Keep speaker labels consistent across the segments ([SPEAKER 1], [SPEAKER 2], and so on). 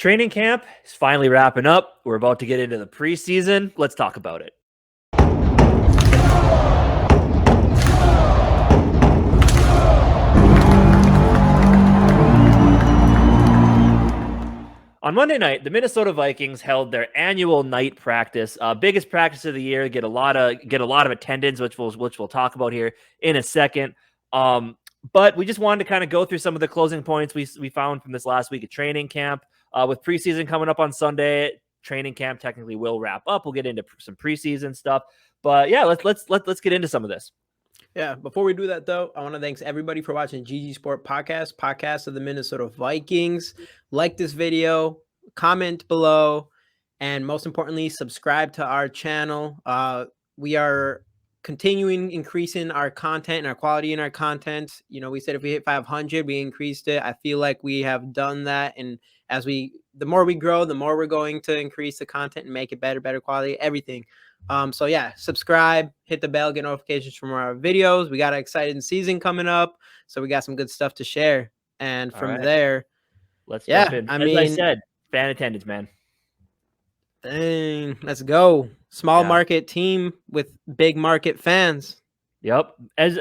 [SPEAKER 1] Training camp is finally wrapping up. We're about to get into the preseason. Let's talk about it. On Monday night, the Minnesota Vikings held their annual night practice, biggest practice of the year. Get a lot of attendance, which we'll talk about here in a second. But we just wanted to kind of go through some of the closing points we found from this last week of training camp. With preseason coming up on Sunday, training camp technically will wrap up. We'll get into some preseason stuff, but yeah, let's get into some of this.
[SPEAKER 2] Yeah, before we do that, though, I want to thank everybody for watching GG Sport podcast of the Minnesota Vikings. Like this video, comment below, and most importantly, subscribe to our channel. We are continuing increasing our content and our quality in our content. You know, we said if we hit 500, we increased it. I feel like we have done that, and the more we grow, the more we're going to increase the content and make it better quality, everything. So yeah, subscribe, hit the bell, get notifications from our videos. We got an exciting season coming up, so we got some good stuff to share. And from there,
[SPEAKER 1] let's jump in. I said, fan attendance, man.
[SPEAKER 2] Dang, let's go. Small market team with big market fans.
[SPEAKER 1] Yep. As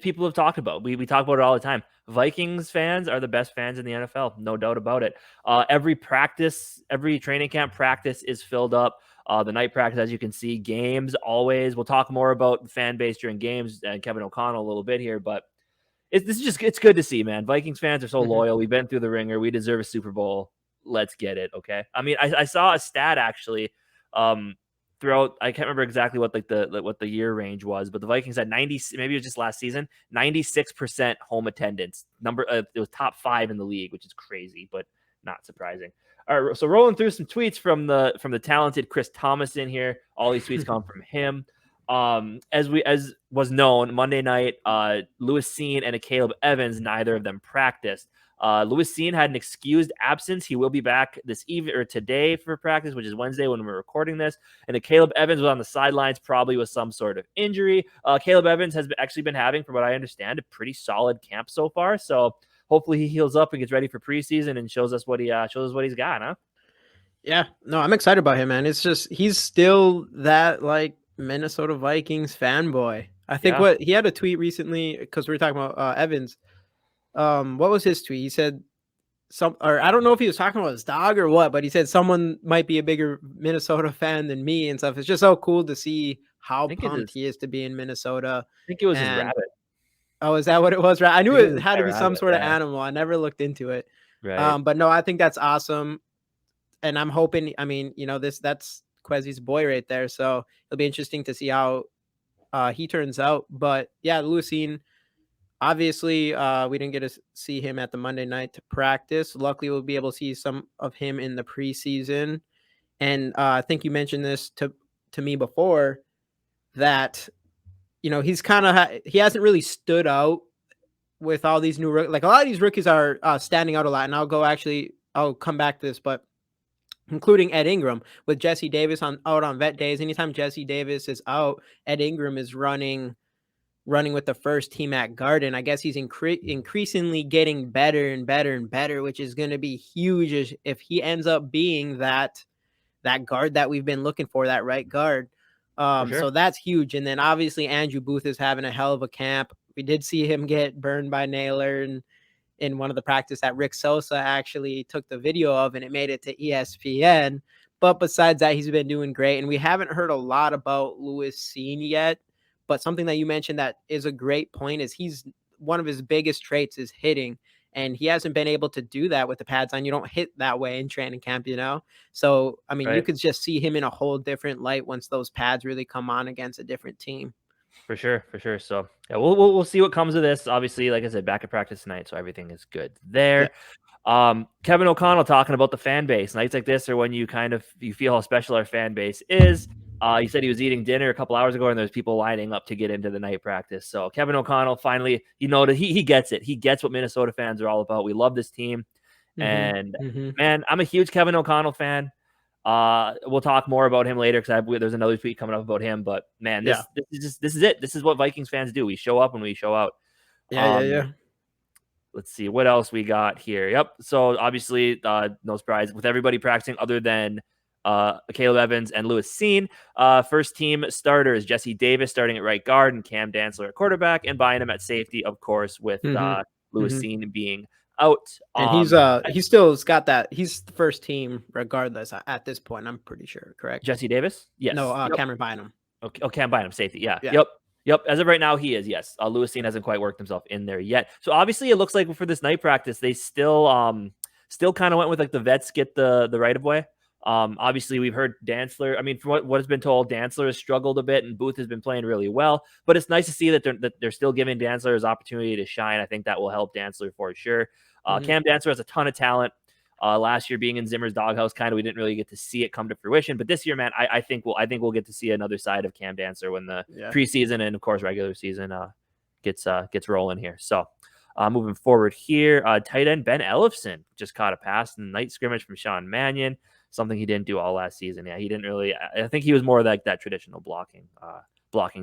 [SPEAKER 1] people have talked about, we talk about it all the time. Vikings fans are the best fans in the NFL, no doubt about it. Every training camp practice is filled up. The night practice, as you can see, games always. We'll talk more about the fan base during games and Kevin O'Connell a little bit here, but it's good to see, man. Vikings fans are so loyal. We've been through the ringer. We deserve a Super Bowl. Let's get it, okay? I mean, I saw a stat actually. Throughout, I can't remember exactly what what the year range was, but the Vikings had 90, maybe it was just last season, 96% home attendance. It was top 5 in the league, which is crazy, but not surprising. All right, so rolling through some tweets from the talented Chris Thomas in here. All these tweets come from him. As was known, Monday night, Lewis Cine and Caleb Evans, neither of them practiced. Lewis Cine had an excused absence. He will be back this evening or today for practice, which is Wednesday when we're recording this. And Caleb Evans was on the sidelines, probably with some sort of injury. Caleb Evans has actually been having, from what I understand, a pretty solid camp so far. So hopefully he heals up and gets ready for preseason and shows us what he's got, huh?
[SPEAKER 2] Yeah, no, I'm excited about him, man. It's just he's still that like Minnesota Vikings fanboy. I think he had a tweet recently because we were talking about Evans. What was his tweet? He said I don't know if he was talking about his dog or what, but he said someone might be a bigger Minnesota fan than me and stuff. It's just so cool to see how pumped he is to be in Minnesota.
[SPEAKER 1] I think it was his rabbit.
[SPEAKER 2] Oh, is that what it was? Right. I knew it had to be some sort of animal. I never looked into it.
[SPEAKER 1] Right.
[SPEAKER 2] But no, I think that's awesome. And I'm hoping, I mean, you know, that's Quezzy's boy right there. So it'll be interesting to see how he turns out. But yeah, Lewis Cine, obviously, we didn't get to see him at the Monday night to practice. Luckily, we'll be able to see some of him in the preseason. And I think you mentioned this to me before that, you know, he hasn't really stood out with all these new rookies. Like a lot of these rookies are standing out a lot. And I'll come back to this, but including Ed Ingram with Jesse Davis out on vet days. Anytime Jesse Davis is out, Ed Ingram is running with the first team at guard. And I guess he's increasingly getting better and better, which is going to be huge if he ends up being that guard that we've been looking for, that right guard. So that's huge. And then obviously Andrew Booth is having a hell of a camp. We did see him get burned by Naylor and in one of the practice that Rick Sosa actually took the video of, and it made it to ESPN. But besides that, he's been doing great. And we haven't heard a lot about Lewis Cine yet, but something that you mentioned that is a great point is one of his biggest traits is hitting. And he hasn't been able to do that with the pads on. You don't hit that way in training camp, you know? So, I mean, you could just see him in a whole different light once those pads really come on against a different team.
[SPEAKER 1] For sure. So yeah, we'll see what comes of this. Obviously, like I said, back at practice tonight, so everything is good there. Yeah. Kevin O'Connell talking about the fan base. Nights like this are when you feel how special our fan base is. He said he was eating dinner a couple hours ago, and there's people lining up to get into the night practice. So Kevin O'Connell finally, he gets it. He gets what Minnesota fans are all about. We love this team, and man, I'm a huge Kevin O'Connell fan. We'll talk more about him later because there's another tweet coming up about him. But man, this is it. This is what Vikings fans do. We show up when we show out.
[SPEAKER 2] Yeah.
[SPEAKER 1] let's see what else we got here. Yep. So obviously, no surprise with everybody practicing other than Caleb Evans and Lewis Seen. First team starters: Jesse Davis starting at right guard and Cam Dantzler at quarterback, and Bynum at safety, of course, with
[SPEAKER 2] Mm-hmm.
[SPEAKER 1] Lewis
[SPEAKER 2] Mm-hmm.
[SPEAKER 1] Seen being out.
[SPEAKER 2] And he still's got that. He's the first team regardless at this point. I'm pretty sure. Correct?
[SPEAKER 1] Jesse Davis.
[SPEAKER 2] No,
[SPEAKER 1] Yes. Yep.
[SPEAKER 2] Cameron Bynum.
[SPEAKER 1] Okay. Oh, Cam Bynum, safety. Yeah.
[SPEAKER 2] Yeah.
[SPEAKER 1] Yep. Yep. As of right now, he is. Yes. Lewis Seen hasn't quite worked himself in there yet. So obviously, it looks like for this night practice, they still kind of went with like the vets get the right of way. Obviously, we've heard Dantzler. I mean, from what has been told, Dantzler has struggled a bit, and Booth has been playing really well. But it's nice to see that they're still giving Dantzler his opportunity to shine. I think that will help Dantzler for sure. Cam Dantzler has a ton of talent. Last year, being in Zimmer's doghouse, we didn't really get to see it come to fruition. But this year, man, I think we'll get to see another side of Cam Dantzler when the preseason and of course regular season gets rolling here. So. Moving forward here, tight end Ben Ellefson just caught a pass in the night scrimmage from Sean Mannion, something he didn't do all last season. Yeah, he didn't really. I think he was more like that traditional blocking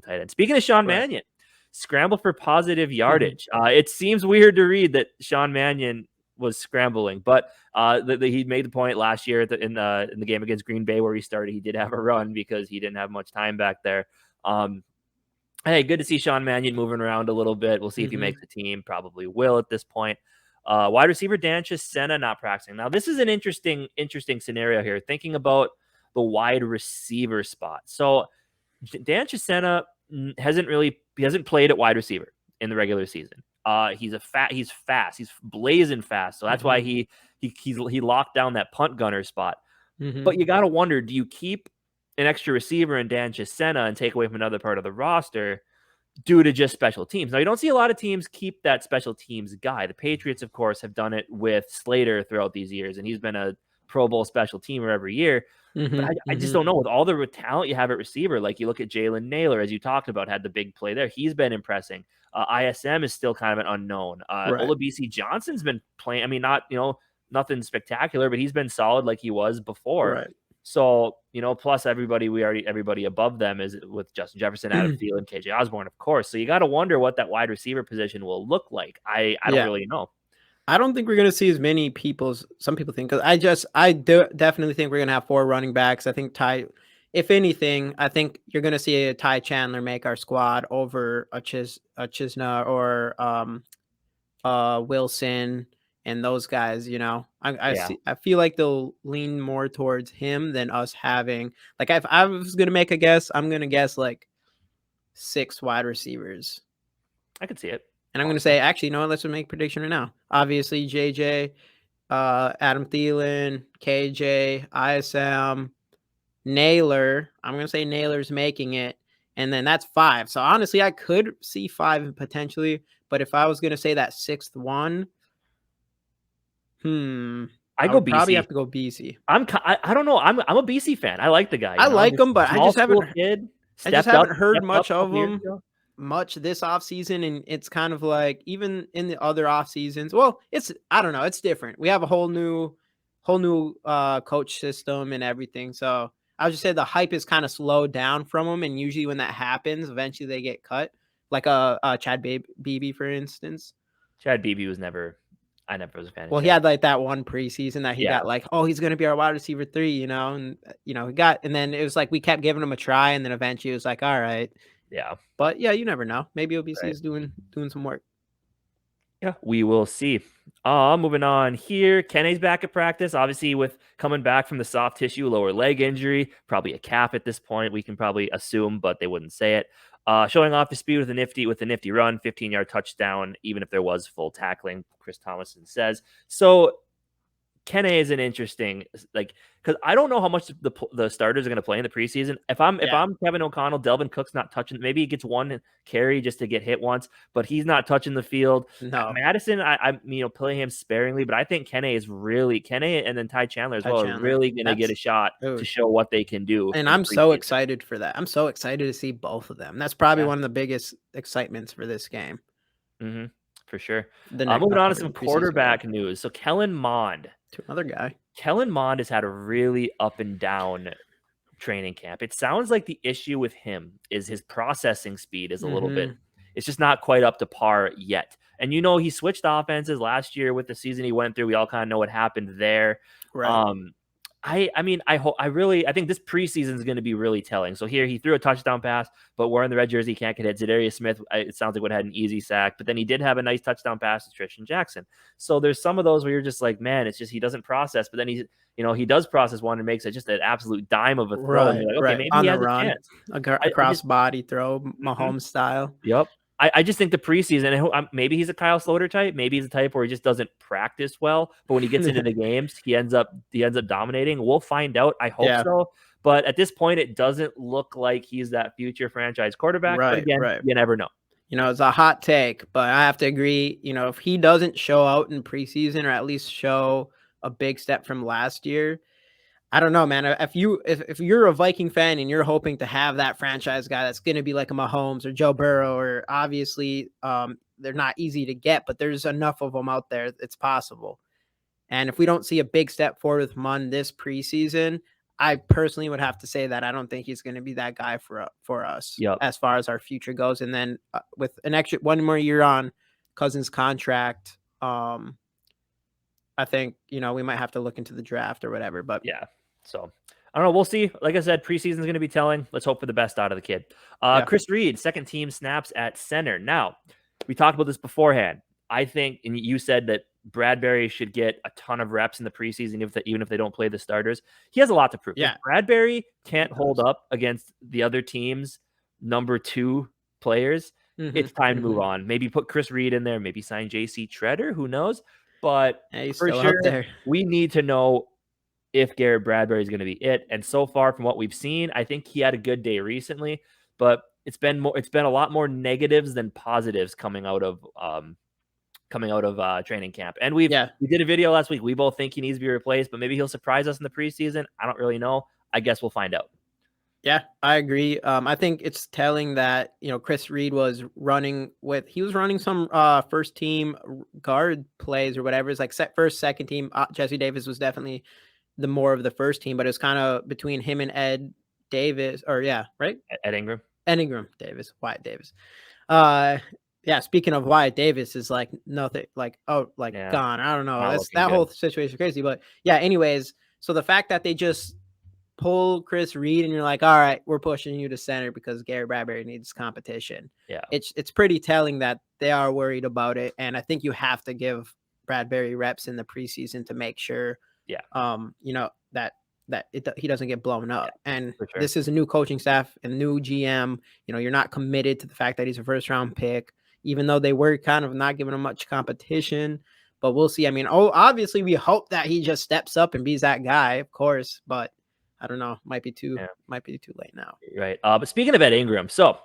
[SPEAKER 1] tight end. Speaking of Sean Mannion, scramble for positive yardage. It seems weird to read that Sean Mannion was scrambling, but he made the point last year in the game against Green Bay where he started. He did have a run because he didn't have much time back there. Hey, good to see Sean Mannion moving around a little bit. We'll see if he makes the team. Probably will at this point. Wide receiver Dancha Senna not practicing. Now, this is an interesting scenario here. Thinking about the wide receiver spot. So, Dancha Senna hasn't played at wide receiver in the regular season. He's fast. He's blazing fast. So that's why he locked down that punt gunner spot. But you got to wonder, do you keep an extra receiver in Dan Chisena and take away from another part of the roster due to just special teams? Now, you don't see a lot of teams keep that special teams guy. The Patriots, of course, have done it with Slater throughout these years, and he's been a Pro Bowl special teamer every year. But I just don't know. With all the talent you have at receiver, like you look at Jalen Naylor, as you talked about, had the big play there. He's been impressing. ISM is still kind of an unknown. Olabisi Johnson's been playing. I mean, not nothing spectacular, but he's been solid like he was before.
[SPEAKER 2] Right.
[SPEAKER 1] So, plus everybody above them is with Justin Jefferson, Adam Thielen, KJ Osborne, of course. So you got to wonder what that wide receiver position will look like. I don't really know.
[SPEAKER 2] I don't think we're going to see as many people as some people think. Because I definitely think we're going to have 4 running backs. I think if anything, I think you're going to see a Ty Chandler make our squad over a Chisna or Wilson and those guys. I feel like they'll lean more towards him than us having. Like if I was going to make a guess, I'm going to guess like 6 wide receivers.
[SPEAKER 1] I could see it.
[SPEAKER 2] And I'm going to say, actually, no, let's make a prediction right now. Obviously, JJ, Adam Thielen, KJ, ISM, Naylor. I'm going to say Naylor's making it. And then that's 5. So honestly, I could see 5 potentially. But if I was going to say that 6th one, I
[SPEAKER 1] go
[SPEAKER 2] would probably have to go BC.
[SPEAKER 1] I don't know. I'm a BC fan. I like the guy.
[SPEAKER 2] I like him, but I just haven't heard much of him. Much this offseason, and it's kind of like even in the other off seasons. Well, I don't know, it's different. We have a whole new coach system and everything. So I would just say the hype is kind of slowed down from them, and usually when that happens, eventually they get cut. Like Chad Beebe, for instance.
[SPEAKER 1] Chad Beebe was never. I never was a fan.
[SPEAKER 2] Well, he had like that one preseason that he got like, oh, he's gonna be our wide receiver 3, and he got, and then it was like we kept giving him a try, and then eventually it was like, all right.
[SPEAKER 1] Yeah.
[SPEAKER 2] But yeah, you never know. Maybe OBC is doing some work.
[SPEAKER 1] Yeah, we will see. Moving on here. Kenne's back at practice, obviously with coming back from the soft tissue lower leg injury, probably a calf at this point. We can probably assume, but they wouldn't say it. Showing off his speed with a nifty run, 15-yard touchdown, even if there was full tackling, Chris Thomason says. So Kenne is an interesting, because I don't know how much the starters are going to play in the preseason. If I'm Kevin O'Connell, Delvin Cook's not touching. Maybe he gets one carry just to get hit once, but he's not touching the field.
[SPEAKER 2] No,
[SPEAKER 1] Madison, I play him sparingly, but I think Kenne and then Ty Chandler as well are really going to get a shot to show what they can do.
[SPEAKER 2] And I'm so excited for that. I'm so excited to see both of them. That's probably one of the biggest excitements for this game.
[SPEAKER 1] Mm-hmm. For sure. Moving on to some quarterback news. So Kellan Monde.
[SPEAKER 2] To another guy.
[SPEAKER 1] Kellan Monde has had a really up and down training camp. It sounds like the issue with him is his processing speed is a little bit It's just not quite up to par yet. And he switched offenses last year with the season he went through. We all kind of know what happened there.
[SPEAKER 2] Right.
[SPEAKER 1] I think this preseason is going to be really telling. So here he threw a touchdown pass, but wearing the red jersey, can't get hit. Zadarius Smith, it sounds like would have had an easy sack, but then he did have a nice touchdown pass to Tristan Jackson. So there's some of those where you're just like, man, it's just he doesn't process, but then he does process one and makes it just an absolute dime of a throw. And
[SPEAKER 2] Right.
[SPEAKER 1] you're like, okay,
[SPEAKER 2] Right.
[SPEAKER 1] maybe
[SPEAKER 2] On
[SPEAKER 1] he
[SPEAKER 2] the
[SPEAKER 1] has a
[SPEAKER 2] run,
[SPEAKER 1] chance.
[SPEAKER 2] a
[SPEAKER 1] I
[SPEAKER 2] cross
[SPEAKER 1] just,
[SPEAKER 2] body throw,
[SPEAKER 1] Mhm.
[SPEAKER 2] Mahomes style.
[SPEAKER 1] Yep. I just think the preseason, maybe he's a Kyle Sloter type. Maybe he's a type where he just doesn't practice well, but when he gets into the games, he ends up dominating. We'll find out. I hope
[SPEAKER 2] Yeah.
[SPEAKER 1] so. But at this point, it doesn't look like he's that future franchise quarterback. But
[SPEAKER 2] Right.
[SPEAKER 1] again,
[SPEAKER 2] Right.
[SPEAKER 1] you never know.
[SPEAKER 2] It's a hot take, but I have to agree. If he doesn't show out in preseason or at least show a big step from last year, I don't know, man. If you're a Viking fan and you're hoping to have that franchise guy that's going to be like a Mahomes or Joe Burrow, or obviously they're not easy to get, but there's enough of them out there. It's possible. And if we don't see a big step forward with Munn this preseason, I personally would have to say that I don't think he's going to be that guy for us
[SPEAKER 1] Yep.
[SPEAKER 2] as far as our future goes. And then with an extra one more year on Cousins' contract, I think we might have to look into the draft or whatever. But
[SPEAKER 1] yeah, so I don't know. We'll see. Like I said, preseason is going to be telling. Let's hope for the best out of the kid.
[SPEAKER 2] Yeah.
[SPEAKER 1] Chris Reed, second team snaps at center. Now, we talked about this beforehand. I think, and you said that Bradbury should get a ton of reps in the preseason, even if they don't play the starters. He has a lot to prove.
[SPEAKER 2] Yeah.
[SPEAKER 1] If Bradbury can't hold up against the other team's number 2 players, it's time to move on. Maybe put Chris Reed in there. Maybe sign J.C. Treader. Who knows? But
[SPEAKER 2] he's
[SPEAKER 1] for
[SPEAKER 2] still
[SPEAKER 1] sure,
[SPEAKER 2] out there.
[SPEAKER 1] we need to know if Garrett Bradbury is going to be it. And so far from what we've seen, I think he had a good day recently, but it's been a lot more negatives than positives coming out of training camp. And we did a video last week. We both think he needs to be replaced, but maybe he'll surprise us in the preseason. I don't really know. I guess we'll find out.
[SPEAKER 2] Yeah, I agree. I think it's telling that, Chris Reed was running some first team guard plays or whatever. It's like first, second team. Jesse Davis was definitely the more of the first team, but it was kind of between him and Ed Davis, right?
[SPEAKER 1] Ed Ingram.
[SPEAKER 2] Ingram Davis, Wyatt Davis. Speaking of Wyatt Davis is like nothing, like gone. I don't know. That whole situation is crazy, but yeah. Anyways, so the fact that they just pull Chris Reed and you're like, all right, we're pushing you to center because Garrett Bradbury needs competition.
[SPEAKER 1] Yeah,
[SPEAKER 2] it's pretty telling that they are worried about it, and I think you have to give Bradbury reps in the preseason to make sure, that he doesn't get blown up. And
[SPEAKER 1] sure.
[SPEAKER 2] This is a new coaching staff and new GM. You're not committed to the fact that he's a first round pick, even though they were kind of not giving him much competition. But we'll see. I mean, obviously we hope that he just steps up and be that guy, of course. But I don't know. Might be too late now.
[SPEAKER 1] Right. But speaking of Ed Ingram, so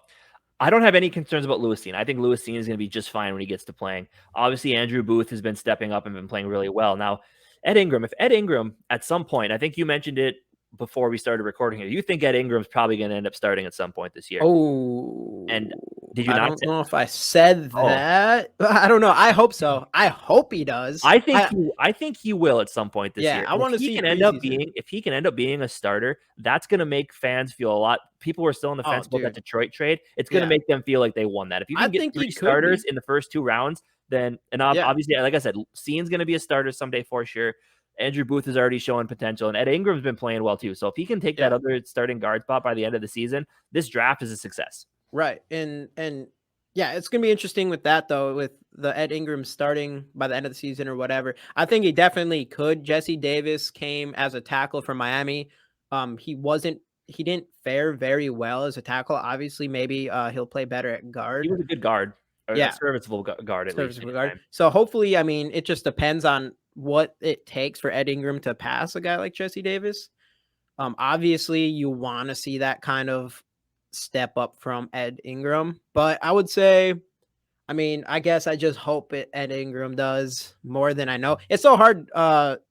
[SPEAKER 1] I don't have any concerns about Lewis Cine. I think Lewis Cine is going to be just fine when he gets to playing. Obviously, Andrew Booth has been stepping up and been playing really well. Now, if Ed Ingram at some point, I think you mentioned it before we started recording here, you think Ed Ingram's probably going to end up starting at some point this year.
[SPEAKER 2] Oh,
[SPEAKER 1] and did you
[SPEAKER 2] I
[SPEAKER 1] not?
[SPEAKER 2] don't know if I said that. I don't know. I hope so. I hope he does.
[SPEAKER 1] I think he will at some point this year.
[SPEAKER 2] I want to see
[SPEAKER 1] if he can end up being a starter, that's going to make fans feel a lot. People who are still on the fence about that Detroit trade. It's going to make them feel like they won that. If you can get 3 starters in the first 2 rounds, then obviously, like I said, Cine's going to be a starter someday for sure. Andrew Booth is already showing potential, and Ed Ingram's been playing well too. So if he can take that other starting guard spot by the end of the season, this draft is a success.
[SPEAKER 2] Right. And it's going to be interesting with that, though, with the Ed Ingram starting by the end of the season or whatever. I think he definitely could. Jesse Davis came as a tackle from Miami. He didn't fare very well as a tackle. Obviously, maybe he'll play better at guard.
[SPEAKER 1] He was a good guard. A serviceable guard at least.
[SPEAKER 2] So hopefully, I mean, it just depends on what it takes for Ed Ingram to pass a guy like Jesse Davis. Obviously, you want to see that kind of step up from Ed Ingram, but I would say, I mean, I guess I just hope Ed Ingram does more than I know. It's so hard. The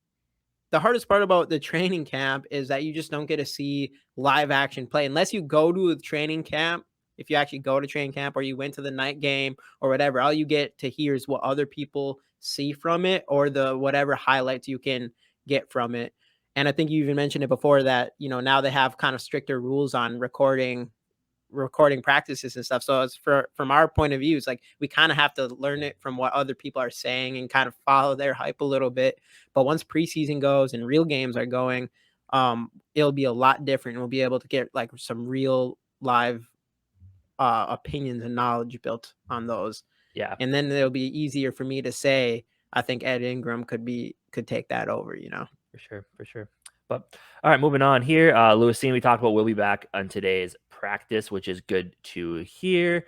[SPEAKER 2] hardest part about the training camp is that you just don't get to see live action play unless you go to a training camp. If you actually go to training camp or you went to the night game or whatever, all you get to hear is what other people see from it or the whatever highlights you can get from it. And I think you even mentioned it before that, now they have kind of stricter rules on recording recording practices and stuff. So it's from our point of view, it's like we kind of have to learn it from what other people are saying and kind of follow their hype a little bit. But once preseason goes and real games are going, it'll be a lot different. We'll be able to get like some real live opinions and knowledge built on those.
[SPEAKER 1] Yeah.
[SPEAKER 2] And then it'll be easier for me to say, I think Ed Ingram could take that over,
[SPEAKER 1] For sure. But all right, moving on here. Lewisine, we talked about, will be back on today's practice, which is good to hear.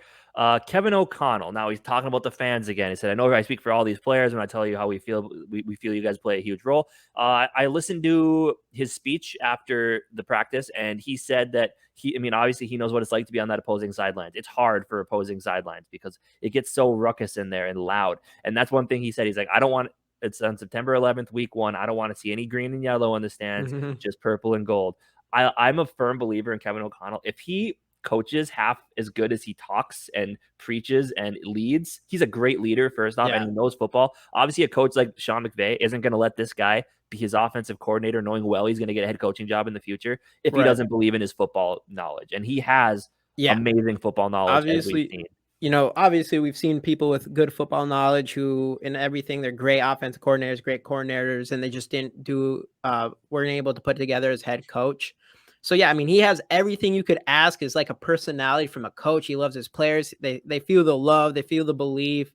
[SPEAKER 1] Kevin O'Connell. Now he's talking about the fans again. He said, I know I speak for all these players when I tell you how we feel. We feel you guys play a huge role. I listened to his speech after the practice, and he said that obviously he knows what it's like to be on that opposing sidelines. It's hard for opposing sidelines because it gets so ruckus in there and loud. And that's one thing he said. He's like, it's on September 11th, week 1. I don't want to see any green and yellow in the stands, just purple and gold. I'm a firm believer in Kevin O'Connell. If he coaches half as good as he talks and preaches and leads, he's a great leader, first off, and he knows football. Obviously, a coach like Sean McVay isn't going to let this guy be his offensive coordinator, knowing well he's going to get a head coaching job in the future if he doesn't believe in his football knowledge. And he has amazing football knowledge, as we've seen.
[SPEAKER 2] Obviously we've seen people with good football knowledge who in everything, they're great offensive coordinators, great coordinators, and they just weren't able to put together as head coach. So yeah, he has everything you could ask is like a personality from a coach. He loves his players. They feel the love, they feel the belief.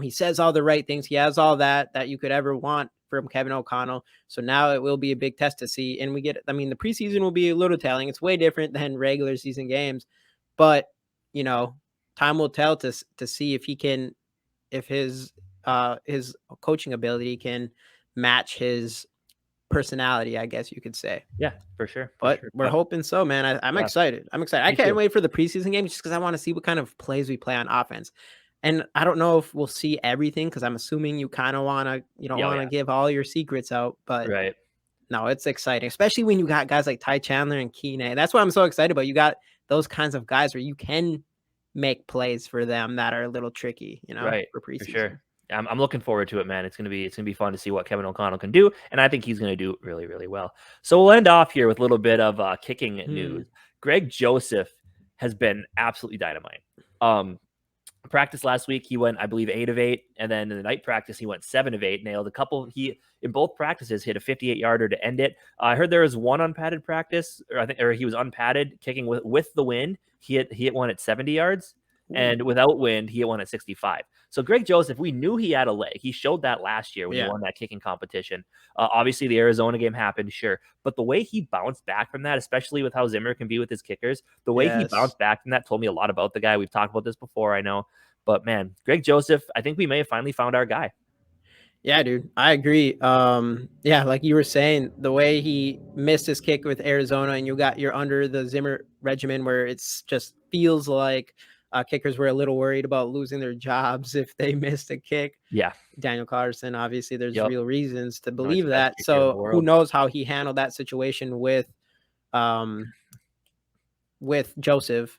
[SPEAKER 2] He says all the right things. He has all that you could ever want from Kevin O'Connell. So now it will be a big test to see. And the preseason will be a little telling. It's way different than regular season games, but time will tell to see if his coaching ability can match his personality, I guess you could say.
[SPEAKER 1] Yeah, for sure.
[SPEAKER 2] But we're hoping so, man. I'm excited. I can't wait for the preseason game just because I want to see what kind of plays we play on offense. And I don't know if we'll see everything because I'm assuming you kind of want to, you don't want to give all your secrets out. But no, it's exciting, especially when you got guys like Ty Chandler and Keenan. That's what I'm so excited about. You got those kinds of guys where you can make plays for them that are a little tricky, for preseason.
[SPEAKER 1] For sure. I'm looking forward to it, man. It's gonna be fun to see what Kevin O'Connell can do, and I think he's gonna do really, really well. So we'll end off here with a little bit of kicking news. Greg Joseph has been absolutely dynamite. Practice last week, he went, I believe, 8 of 8, and then in the night practice, he went 7 of 8, nailed a couple. He in both practices hit a 58-yarder to end it. I heard there was one unpadded practice, or he was unpadded kicking with the wind. He hit one at 70 yards. And without wind, he hit one at 65. So Greg Joseph, we knew he had a leg. He showed that last year when he won that kicking competition. Obviously, the Arizona game happened, sure. But the way he bounced back from that, especially with how Zimmer can be with his kickers, the way he bounced back from that told me a lot about the guy. We've talked about this before, I know. But, man, Greg Joseph, I think we may have finally found our guy.
[SPEAKER 2] Yeah, dude, I agree. Like you were saying, the way he missed his kick with Arizona and you're under the Zimmer regimen where it's just feels like kickers were a little worried about losing their jobs if they missed a kick.
[SPEAKER 1] Yeah.
[SPEAKER 2] Daniel Carlson, obviously there's real reasons to believe that. So who knows how he handled that situation with Joseph.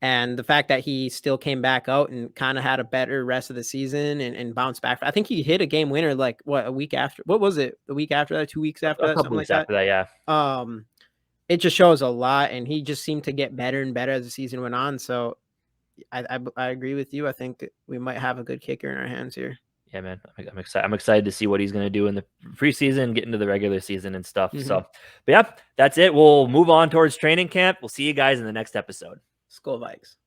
[SPEAKER 2] And the fact that he still came back out and kind of had a better rest of the season and bounced back. I think he hit a game winner like a week after. What was it? The week after that? 2 weeks after that?
[SPEAKER 1] Something like that.
[SPEAKER 2] Yeah. It just shows a lot, and he just seemed to get better and better as the season went on. So I agree with you. I think we might have a good kicker in our hands here.
[SPEAKER 1] Yeah, man, I'm excited. I'm excited to see what he's going to do in the preseason, get into the regular season and stuff. So, but yeah, that's it. We'll move on towards training camp. We'll see you guys in the next episode.
[SPEAKER 2] Skol Vikes.